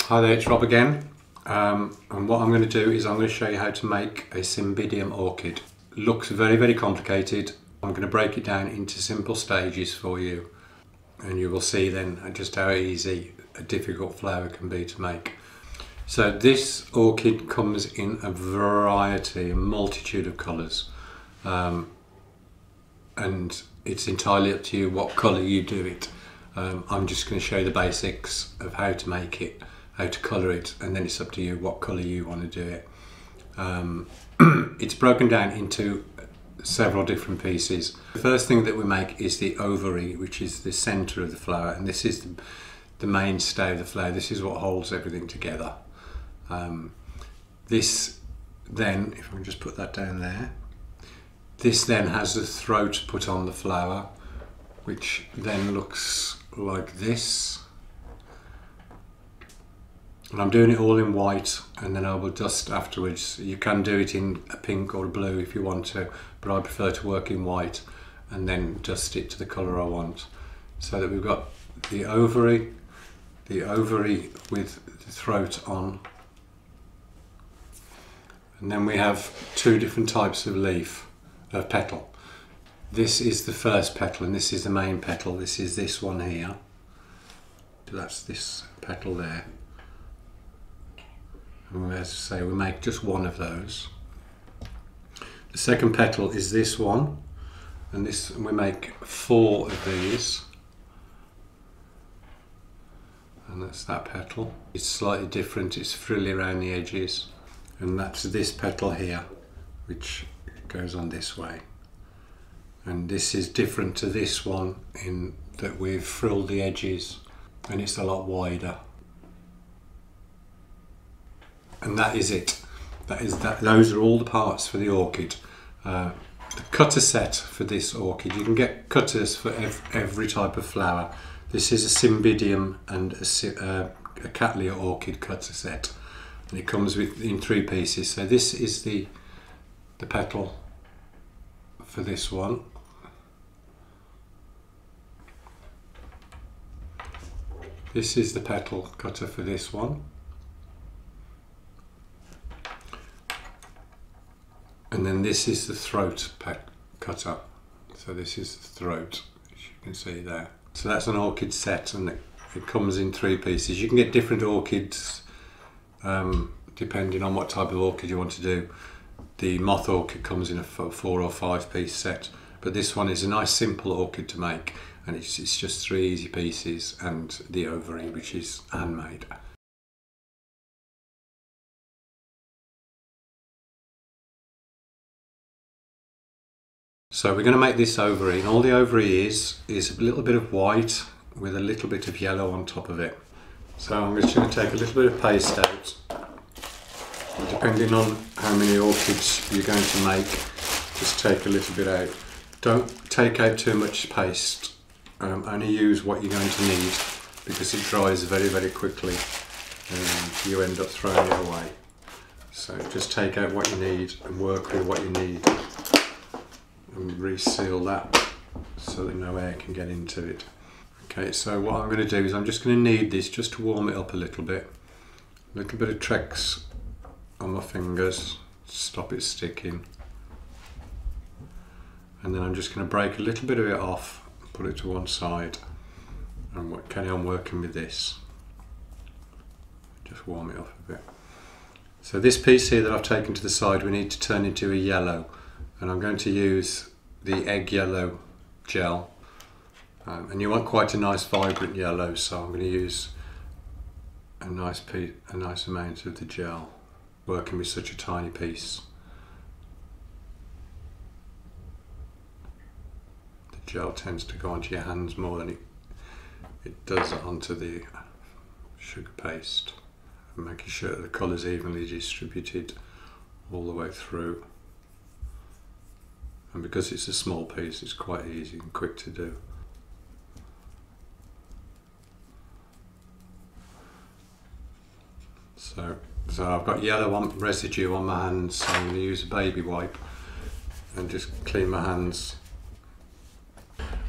Hi there, it's Rob again, and what I'm going to do is I'm going to show you how to make a Cymbidium orchid. Looks very complicated. I'm going to break it down into simple stages for you, and you will see then just how easy a difficult flower can be to make. So this orchid comes in a variety, a multitude of colours, and it's entirely up to you what colour you do it. I'm just going to show you the basics of how to make it, how to colour it, and then it's up to you what colour you want to do it. It's broken down into several different pieces. The first thing that we make is the ovary, which is the centre of the flower, and this is the mainstay of the flower. This is what holds everything together. This then, if I can just put that down there, this then has the throat put on the flower, which then looks like this. And I'm doing it all in white, and then I will dust afterwards. You can do it in a pink or a blue if you want to, but I prefer to work in white and then dust it to the colour I want. So that we've got the ovary with the throat on. And then we have two different types of leaf, of petal. This is the first petal and this is the main petal. This is this one here. That's this petal there. And as I say, we make just one of those. The second petal is this one, and we make 4 of these. And that's that petal. It's slightly different, it's frilly around the edges. And that's this petal here, which goes on this way. And this is different to this one in that we've frilled the edges and it's a lot wider. And that is it. Those are all the parts for the orchid. The cutter set for this orchid, you can get cutters for every type of flower. This is a Cymbidium and a Cattleya orchid cutter set, and it comes in 3 pieces. So this is the petal for this one. This is the petal cutter for this one. And then this is the throat cutter. So this is the throat, as you can see there. So that's an orchid set, and it comes in 3 pieces. You can get different orchids depending on what type of orchid you want to do. The moth orchid comes in a 4 or 5 piece set, but this one is a nice simple orchid to make, and it's just 3 easy pieces, and the ovary, which is handmade. So we're going to make this ovary, and all the ovary is a little bit of white with a little bit of yellow on top of it. So I'm just going to take a little bit of paste out. Depending on how many orchids you're going to make, just take a little bit out. Don't take out too much paste, only use what you're going to need, because it dries very quickly and you end up throwing it away. So just take out what you need and work with what you need. And reseal that so that no air can get into it. Okay, so what I'm going to do is I'm just going to knead this just to warm it up a little bit. A little bit of Trex on my fingers, stop it sticking. And then I'm just going to break a little bit of it off, put it to one side, and carry on working with this. Just warm it up a bit. So this piece here that I've taken to the side, we need to turn into a yellow. And I'm going to use the egg yellow gel, and you want quite a nice vibrant yellow, so I'm going to use a nice amount of the gel, working with such a tiny piece. The gel tends to go onto your hands more than it does onto the sugar paste, and making sure that the colour is evenly distributed all the way through. And because it's a small piece, it's quite easy and quick to do. So I've got yellow residue on my hands, so I'm going to use a baby wipe and just clean my hands.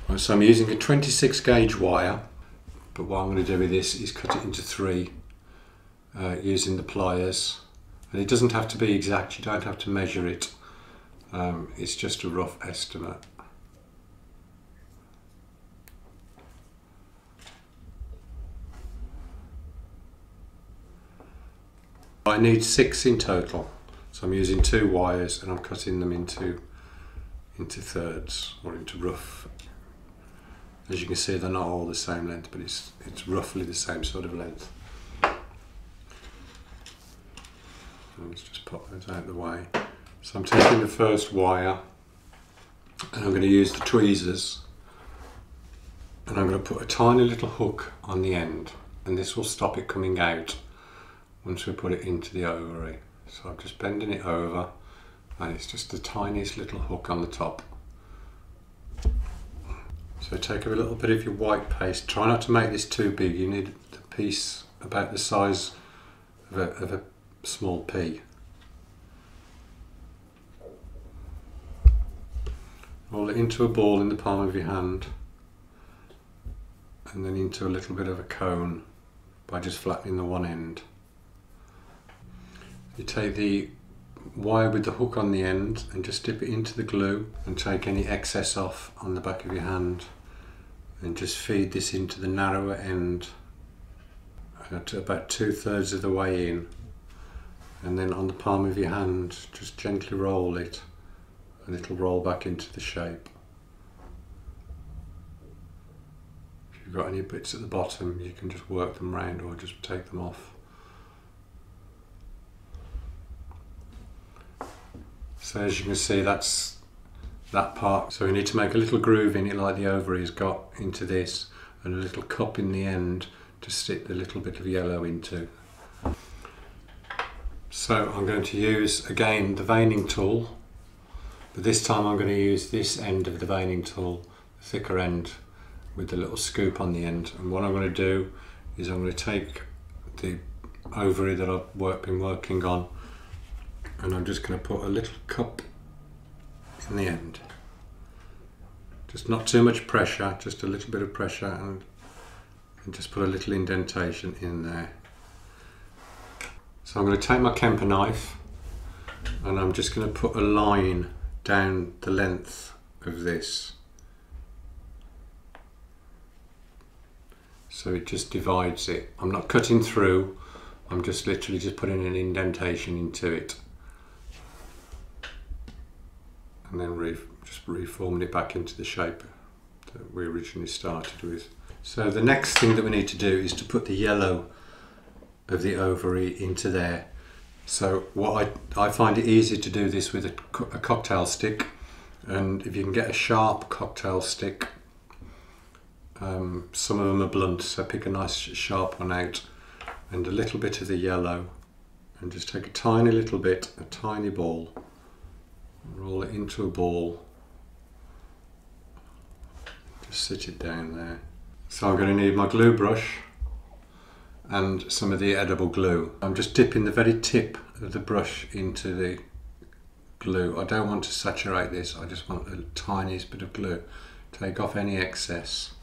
Right, so I'm using a 26 gauge wire, but what I'm going to do with this is cut it into 3 using the pliers. And it doesn't have to be exact, you don't have to measure it. It's just a rough estimate. I need 6 in total, so I'm using 2 wires and I'm cutting them into thirds, or into rough. As you can see, they're not all the same length, but it's roughly the same sort of length. Let's just pop those out of the way. So I'm taking the first wire and I'm going to use the tweezers, and I'm going to put a tiny little hook on the end, and this will stop it coming out once we put it into the ovary. So I'm just bending it over, and it's just the tiniest little hook on the top. So take a little bit of your white paste. Try not to make this too big. You need the piece about the size of a small pea. Roll it into a ball in the palm of your hand, and then into a little bit of a cone by just flattening the one end. You take the wire with the hook on the end and just dip it into the glue and take any excess off on the back of your hand, and just feed this into the narrower end to about 2/3 of the way in, and then on the palm of your hand just gently roll it, and it'll roll back into the shape. If you've got any bits at the bottom, you can just work them round or just take them off. So as you can see, that's that part. So we need to make a little groove in it like the ovary has got into this, and a little cup in the end to stick the little bit of yellow into. So I'm going to use again the veining tool, but this time I'm going to use this end of the veining tool, the thicker end with the little scoop on the end. And what I'm going to do is I'm going to take the ovary that I've been working on, and I'm just going to put a little cup in the end. Just not too much pressure, just a little bit of pressure, and just put a little indentation in there. So I'm going to take my Kemper knife and I'm just going to put a line down the length of this, so it just divides it. I'm not cutting through, I'm just literally just putting an indentation into it, and then just reforming it back into the shape that we originally started with. So the next thing that we need to do is to put the yellow of the ovary into there. So what I find it easy to do this with a cocktail stick, and if you can get a sharp cocktail stick, some of them are blunt, so pick a nice sharp one out, and a little bit of the yellow, and just take a tiny little bit, a tiny ball, roll it into a ball, just sit it down there. So I'm going to need my glue brush and some of the edible glue. I'm just dipping the very tip of the brush into the glue. I don't want to saturate this, I just want the tiniest bit of glue. Take off any excess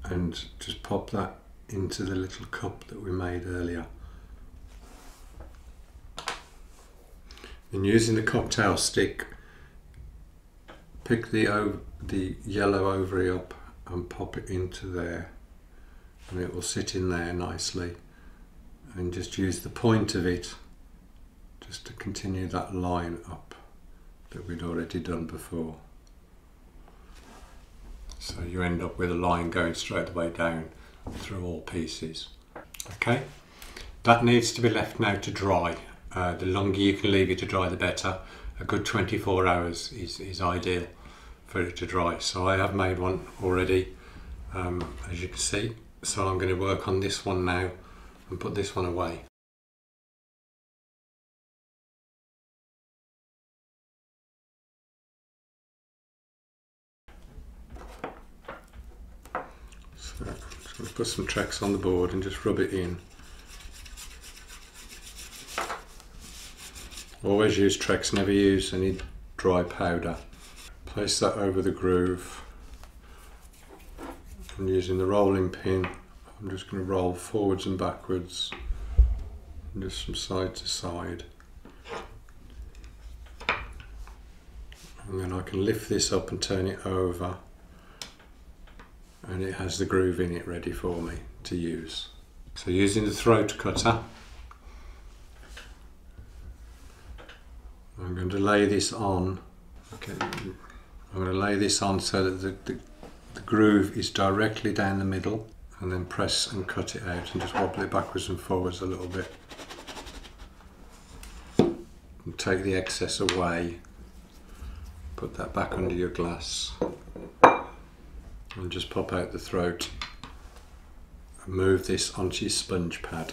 and just pop that into the little cup that we made earlier. And using the cocktail stick, pick the yellow ovary up and pop it into there, and it will sit in there nicely, and just use the point of it just to continue that line up that we'd already done before. So you end up with a line going straight the way down through all pieces. Okay, that needs to be left now to dry. The longer you can leave it to dry, the better. A good 24 hours is ideal for it to dry. So I have made one already, as you can see. So I'm going to work on this one now and put this one away. So I'm just going to put some Trex on the board and just rub it in. Always use Trex, never use any dry powder. Place that over the groove, and using the rolling pin I'm just going to roll forwards and backwards, and just from side to side. And then I can lift this up and turn it over, and it has the groove in it ready for me to use. So using the throat cutter, I'm going to lay this on. Okay, I'm going to lay this on so that the groove is directly down the middle, and then press and cut it out and just wobble it backwards and forwards a little bit. And take the excess away, put that back under your glass, and just pop out the throat and move this onto your sponge pad.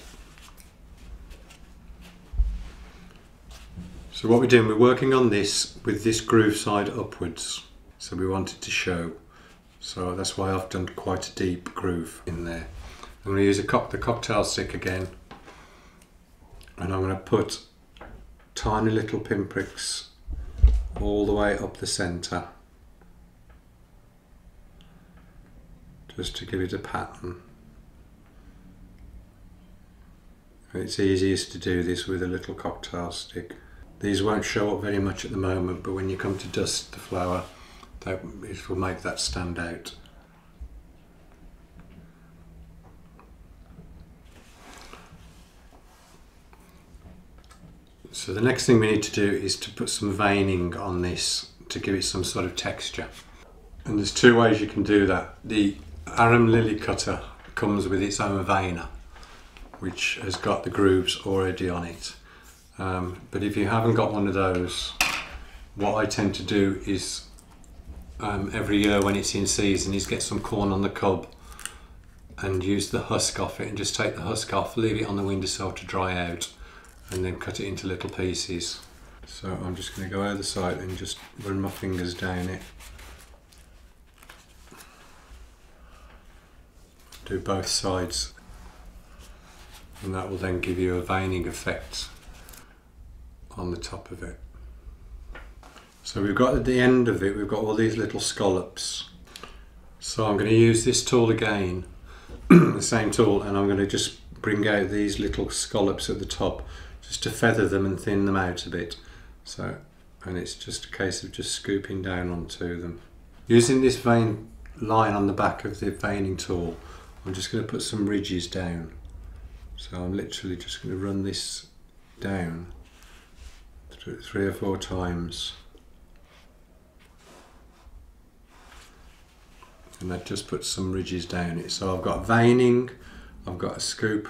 So what we're doing, we're working on this with this groove side upwards, so we want it to show. So that's why I've done quite a deep groove in there. I'm going to use the cocktail stick again, and I'm going to put tiny little pinpricks all the way up the centre, just to give it a pattern. It's easiest to do this with a little cocktail stick. These won't show up very much at the moment, but when you come to dust the flower, it will make that stand out. So the next thing we need to do is to put some veining on this to give it some sort of texture. And there's two ways you can do that. The arum lily cutter comes with its own veiner, which has got the grooves already on it. But if you haven't got one of those, what I tend to do is every year when it's in season is get some corn on the cob and use the husk off it, and just take the husk off, leave it on the windowsill to dry out, and then cut it into little pieces. So I'm just going to go over the side and just run my fingers down it. Do both sides, and that will then give you a veining effect on the top of it. So we've got at the end of it, we've got all these little scallops. So I'm going to use this tool again, the same tool, and I'm going to just bring out these little scallops at the top, just to feather them and thin them out a bit. So, and it's just a case of just scooping down onto them. Using this vein line on the back of the veining tool, I'm just going to put some ridges down. So I'm literally just going to run this down 3 or 4 times. And that just puts some ridges down it. So I've got veining, I've got a scoop,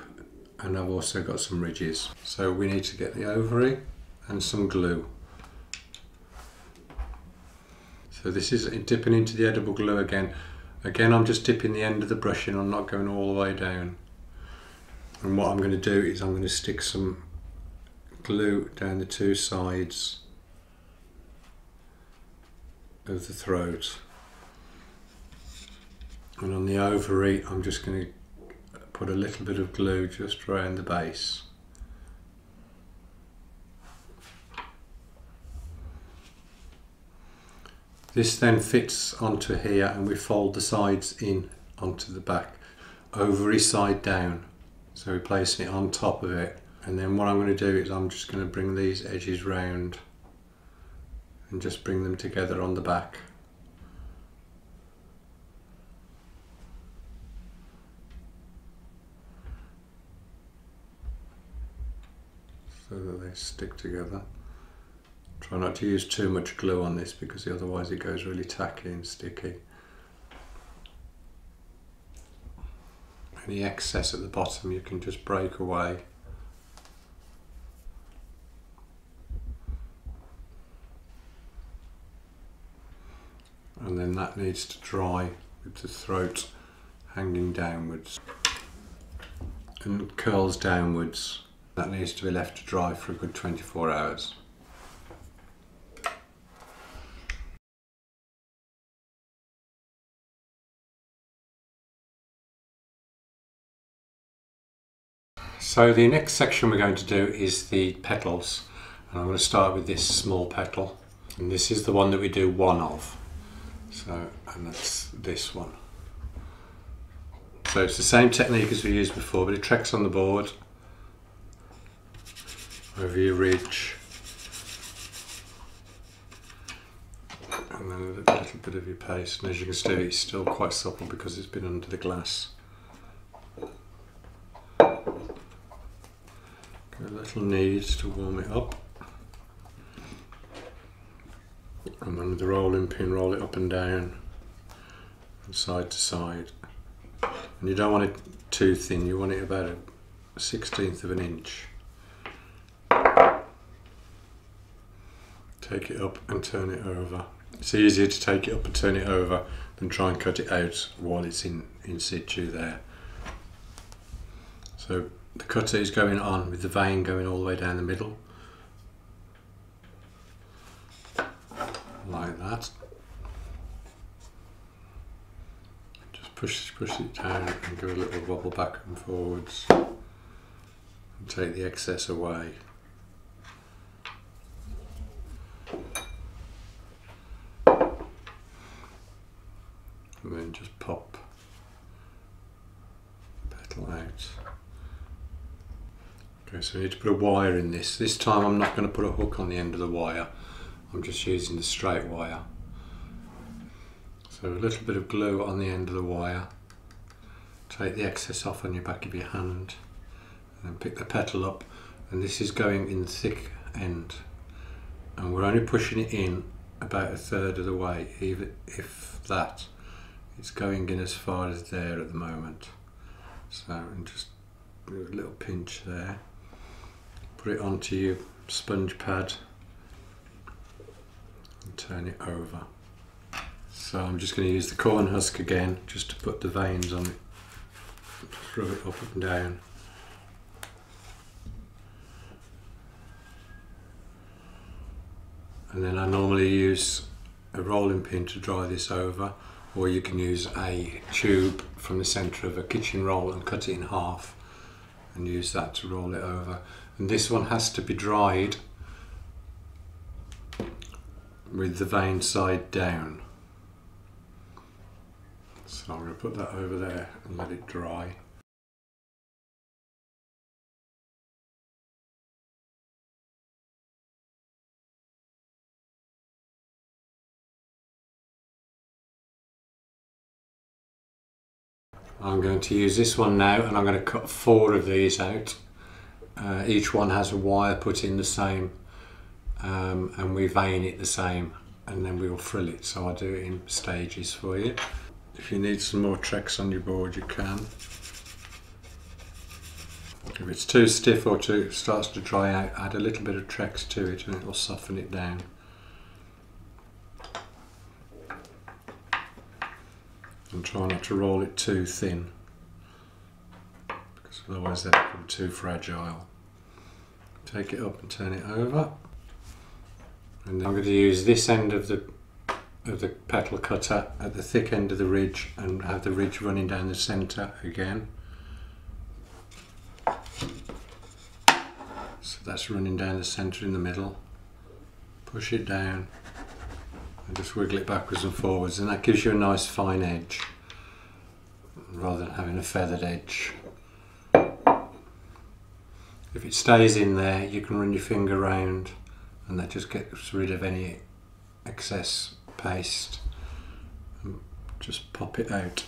and I've also got some ridges. So we need to get the ovary and some glue. So this is dipping into the edible glue again. Again, I'm just dipping the end of the brush in, I'm not going all the way down. And what I'm going to do is I'm going to stick some glue down the 2 sides of the throat. And on the ovary, I'm just going to put a little bit of glue just around the base. This then fits onto here, and we fold the sides in onto the back, ovary side down. So we're placing it on top of it. And then what I'm going to do is I'm just going to bring these edges round and just bring them together on the back. So that they stick together. Try not to use too much glue on this, because otherwise it goes really tacky and sticky. Any excess at the bottom you can just break away. And then that needs to dry with the throat hanging downwards and curls downwards. That needs to be left to dry for a good 24 hours. So the next section we're going to do is the petals, and I'm going to start with this small petal, and this is the one that we do one of. So, and that's this one. So it's the same technique as we used before, but it tracks on the board over your ridge, and then a little bit of your paste, and as you can see it's still quite supple because it's been under the glass. Got a little knead to warm it up, and then with the rolling pin roll it up and down and side to side. And you don't want it too thin, you want it about a 1/16 of an inch. Take it up and turn it over. It's easier to take it up and turn it over than try and cut it out while it's in situ there. So the cutter is going on with the vein going all the way down the middle, like that. Just push it down and give a little wobble back and forwards and take the excess away. And then just pop the petal out. Okay, so we need to put a wire in this. This time I'm not going to put a hook on the end of the wire. I'm just using the straight wire. So a little bit of glue on the end of the wire. Take the excess off on your back of your hand. And then pick the petal up. And this is going in the thick end. And we're only pushing it in about 1/3 of the way, even if that. It's going in as far as there at the moment. So, and just do a little pinch there. Put it onto your sponge pad and turn it over. So I'm just going to use the corn husk again, just to put the veins on it. Just rub it up and down. And then I normally use a rolling pin to dry this over, or you can use a tube from the centre of a kitchen roll and cut it in half and use that to roll it over. And this one has to be dried with the vein side down. So I'm going to put that over there and let it dry. I'm going to use this one now, and I'm going to cut 4 of these out. Each one has a wire put in the same, and we vein it the same, and then we will frill it. So I'll do it in stages for you. If you need some more tracks on your board, you can. If it's too stiff or starts to dry out, add a little bit of tracks to it and it will soften it down. And try not to roll it too thin, because otherwise they become too fragile. Take it up and turn it over, and then I'm going to use this end of the petal cutter at the thick end of the ridge and have the ridge running down the centre again. So that's running down the centre in the middle. Push it down and just wiggle it backwards and forwards, and that gives you a nice fine edge rather than having a feathered edge. If it stays in there, you can run your finger round and that just gets rid of any excess paste, and just pop it out.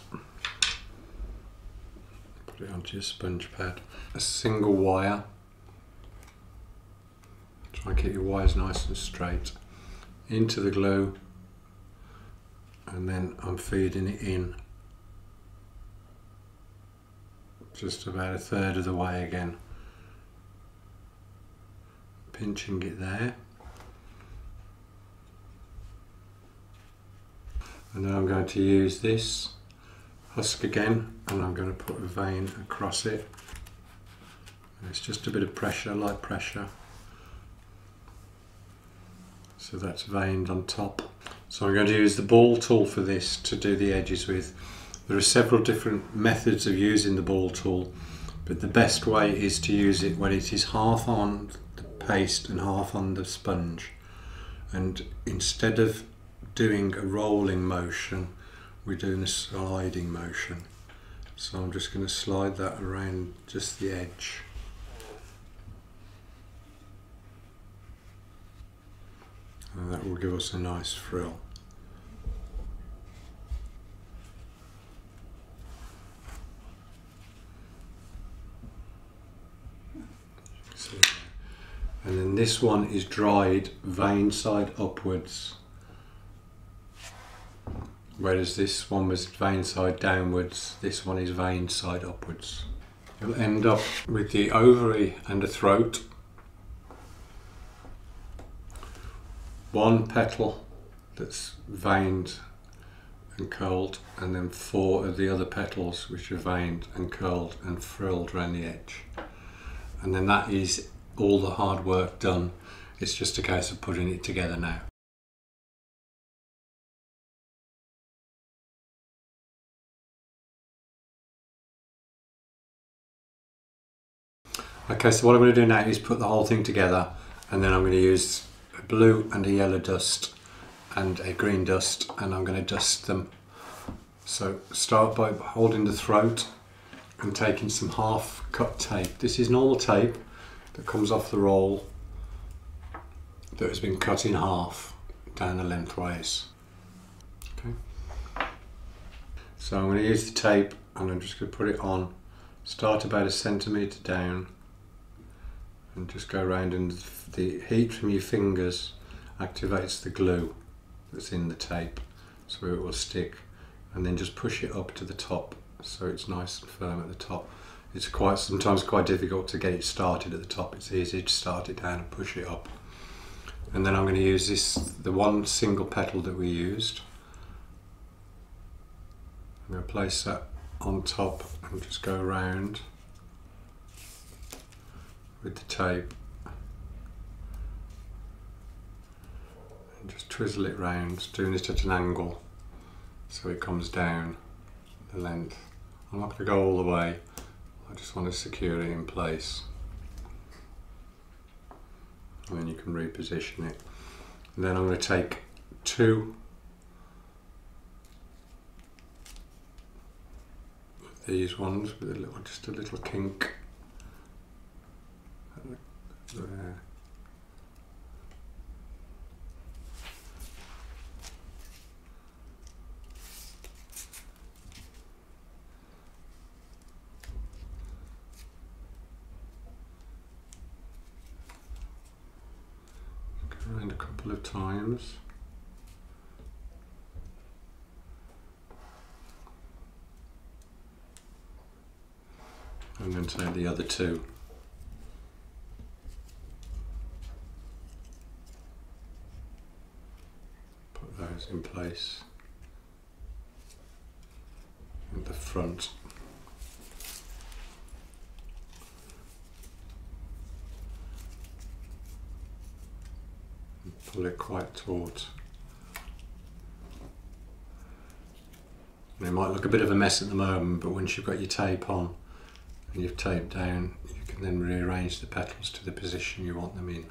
Put it onto your sponge pad. A single wire. Try and keep your wires nice and straight. Into the glue, and then I'm feeding it in just about 1/3 of the way again. Pinching it there. And then I'm going to use this husk again, and I'm going to put a vein across it. And it's just a bit of pressure, light pressure. So that's veined on top. So I'm going to use the ball tool for this to do the edges with. There are several different methods of using the ball tool, but the best way is to use it when it is half on the paste and half on the sponge. And instead of doing a rolling motion, we're doing a sliding motion. So I'm just going to slide that around just the edge. And that will give us a nice frill. And then this one is dried vein side upwards, whereas this one was vein side downwards, this one is vein side upwards. You'll end up with the ovary and the throat, one petal that's veined and curled, and then 4 of the other petals which are veined and curled and frilled around the edge. And then that is all the hard work done. It's just a case of putting it together now. Okay, so what I'm going to do now is put the whole thing together, and then I'm going to use a blue and a yellow dust and a green dust, and I'm going to dust them. So start by holding the throat and taking some half cut tape. This is normal tape that comes off the roll that has been cut in half down the lengthways. Okay. So I'm going to use the tape and I'm just going to put it on. Start about 1 centimetre down and just go around, and the heat from your fingers activates the glue that's in the tape so it will stick, and then just push it up to the top so it's nice and firm at the top. It's sometimes quite difficult to get it started at the top. It's easy to start it down and push it up. And then I'm going to use the one single petal that we used. I'm going to place that on top and just go around with the tape and just twizzle it round, doing it at an angle so it comes down the length. I'm not going to go all the way, I just want to secure it in place, and then you can reposition it. And then I'm going to take 2 of these ones with just a little kink there. Around a couple of times. And then take the other 2. Put those in place at the front. Pull it quite taut. And it might look a bit of a mess at the moment, but once you've got your tape on and you've taped down, you can then rearrange the petals to the position you want them in,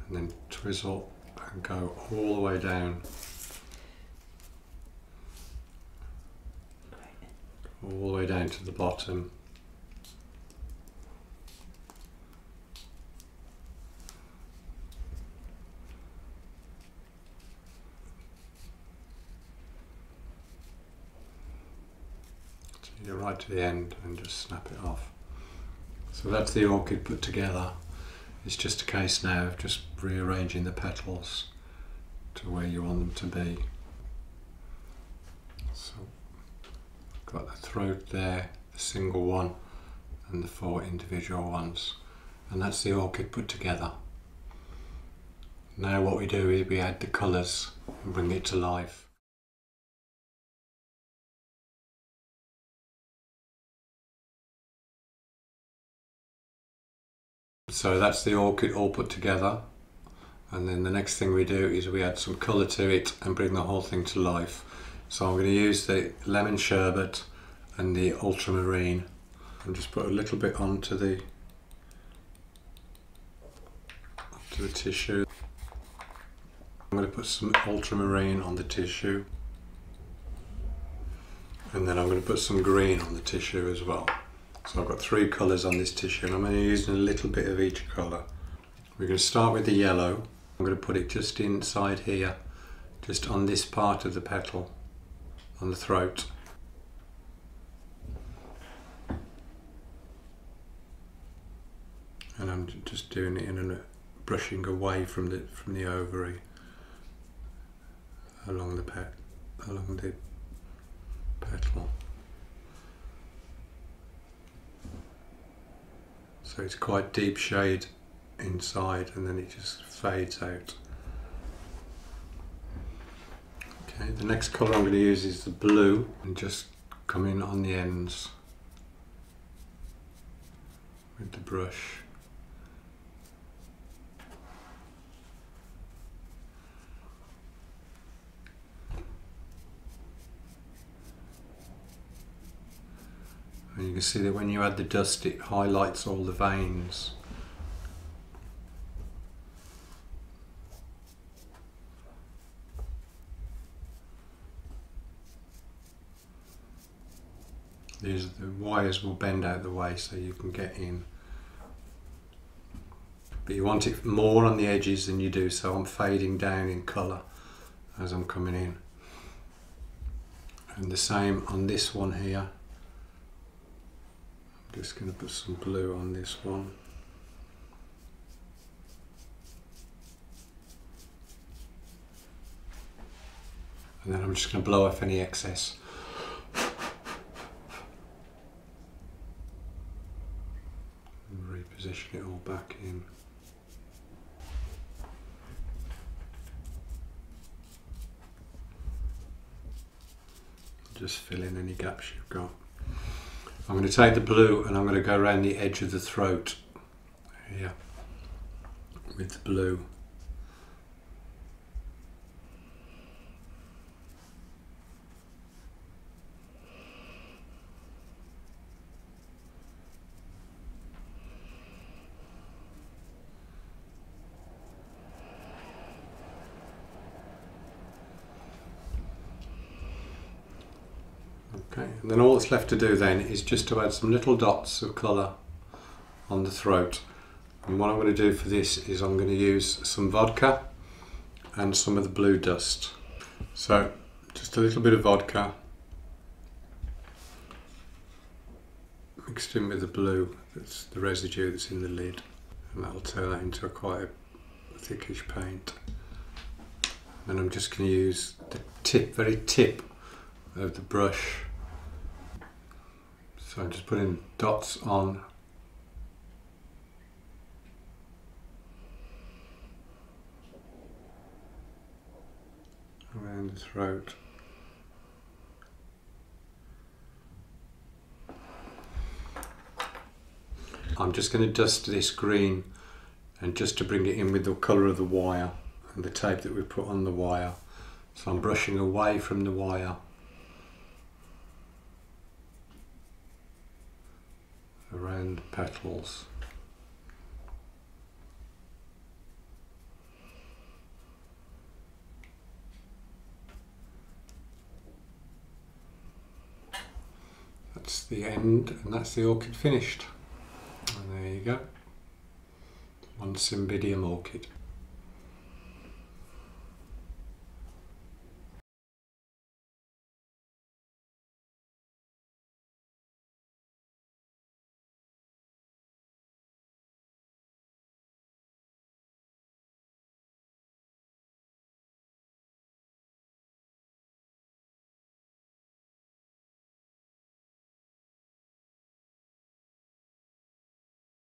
and then twizzle and go all the way down, all the way down to the bottom. You're right to the end and just snap it off. So that's the orchid put together. It's just a case now of just rearranging the petals to where you want them to be. So got the throat there, the single one, and the 4 individual ones, and that's the orchid put together. Now what we do is we add the colours and bring it to life. So that's the orchid all put together, and then the next thing we do is we add some colour to it and bring the whole thing to life. So I'm going to use the lemon sherbet and the ultramarine and just put a little bit onto the tissue. I'm going to put some ultramarine on the tissue And then I'm going to put some green on the tissue as well. So I've got 3 colours on this tissue and I'm only using a little bit of each colour. We're going to start with the yellow. I'm going to put it just inside here, just on this part of the petal, on the throat. And I'm just doing it in a brushing away from the ovary along the petal. So it's quite deep shade inside and then it just fades out. Okay, the next colour I'm going to use is the blue and just come in on the ends with the brush. And you can see that when you add the dust it highlights all the veins. The wires will bend out the way so you can get in. But you want it more on the edges than you do, so I'm fading down in colour as I'm coming in. And the same on this one here. I'm just going to put some blue on this one. And then I'm just going to blow off any excess. And reposition it all back in. Just fill in any gaps you've got. I'm going to take the blue and I'm going to go around the edge of the throat here with the blue. Okay, and then all that's left to do then is just to add some little dots of colour on the throat. And what I'm going to do for this is I'm going to use some vodka and some of the blue dust. So just a little bit of vodka mixed in with the blue, that's the residue that's in the lid, and that'll turn that into quite a thickish paint. And I'm just going to use the very tip of the brush. So I'm just putting dots on around the throat. I'm just going to dust this green and just to bring it in with the colour of the wire and the tape that we put on the wire. So I'm brushing away from the wire around the petals. That's the end, and that's the orchid finished. And there you go, one cymbidium orchid.